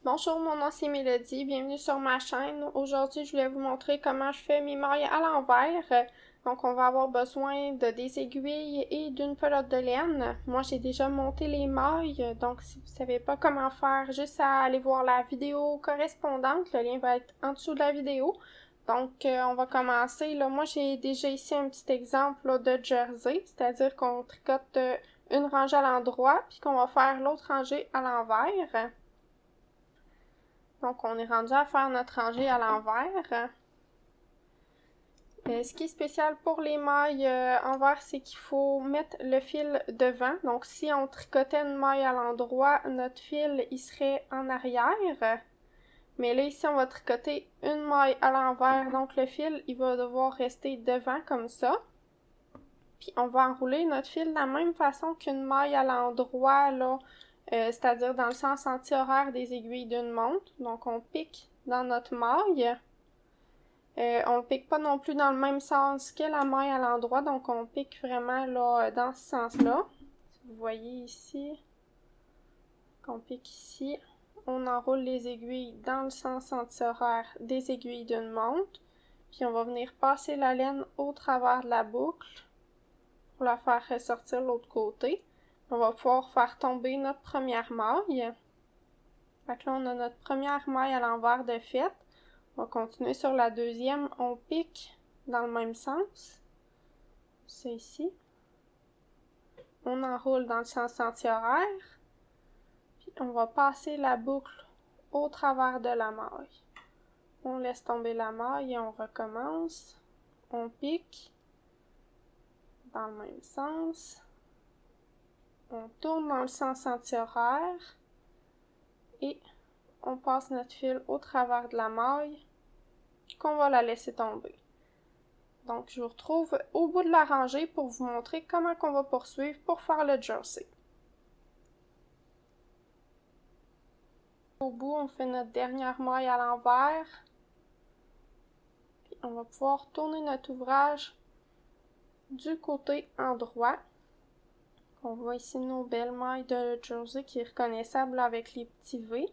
Bonjour, mon nom c'est Mélodie, bienvenue sur ma chaîne. Aujourd'hui, je voulais vous montrer comment je fais mes mailles à l'envers. Donc, on va avoir besoin de des aiguilles et d'une pelote de laine. Moi, j'ai déjà monté les mailles, donc si vous ne savez pas comment faire, juste à aller voir la vidéo correspondante. Le lien va être en dessous de la vidéo. Donc, on va commencer. Là, moi, j'ai déjà ici un petit exemple là, de jersey, c'est-à-dire qu'on tricote une rangée à l'endroit, puis qu'on va faire l'autre rangée à l'envers. Donc, on est rendu à faire notre rangée à l'envers. Ce qui est spécial pour les mailles envers, c'est qu'il faut mettre le fil devant. Donc, si on tricotait une maille à l'endroit, notre fil, il serait en arrière. Mais là, ici, on va tricoter une maille à l'envers. Donc, le fil, il va devoir rester devant comme ça. Puis, on va enrouler notre fil de la même façon qu'une maille à l'endroit, là. C'est-à-dire dans le sens anti-horaire des aiguilles d'une montre. Donc, on pique dans notre maille. On ne pique pas non plus dans le même sens que la maille à l'endroit, donc on pique vraiment là dans ce sens-là. Vous voyez ici, qu'on pique ici, on enroule les aiguilles dans le sens anti-horaire des aiguilles d'une montre. Puis on va venir passer la laine au travers de la boucle pour la faire ressortir de l'autre côté. On va pouvoir faire tomber notre première maille. Fait que là, on a notre première maille à l'envers de faite. On va continuer sur la deuxième. On pique dans le même sens. C'est ici. On enroule dans le sens anti-horaire. Puis on va passer la boucle au travers de la maille. On laisse tomber la maille et on recommence. On pique dans le même sens. On tourne dans le sens anti-horaire. Et on passe notre fil au travers de la maille, qu'on va la laisser tomber. Donc, je vous retrouve au bout de la rangée pour vous montrer comment on va poursuivre pour faire le jersey. Au bout, on fait notre dernière maille à l'envers. Puis, on va pouvoir tourner notre ouvrage du côté endroit. On voit ici nos belles mailles de jersey qui est reconnaissable avec les petits V.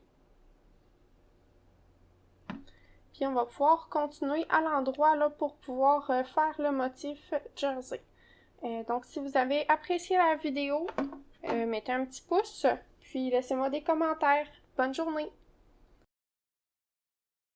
Puis on va pouvoir continuer à l'endroit là pour pouvoir faire le motif jersey. Donc si vous avez apprécié la vidéo, mettez un petit pouce, puis laissez-moi des commentaires. Bonne journée!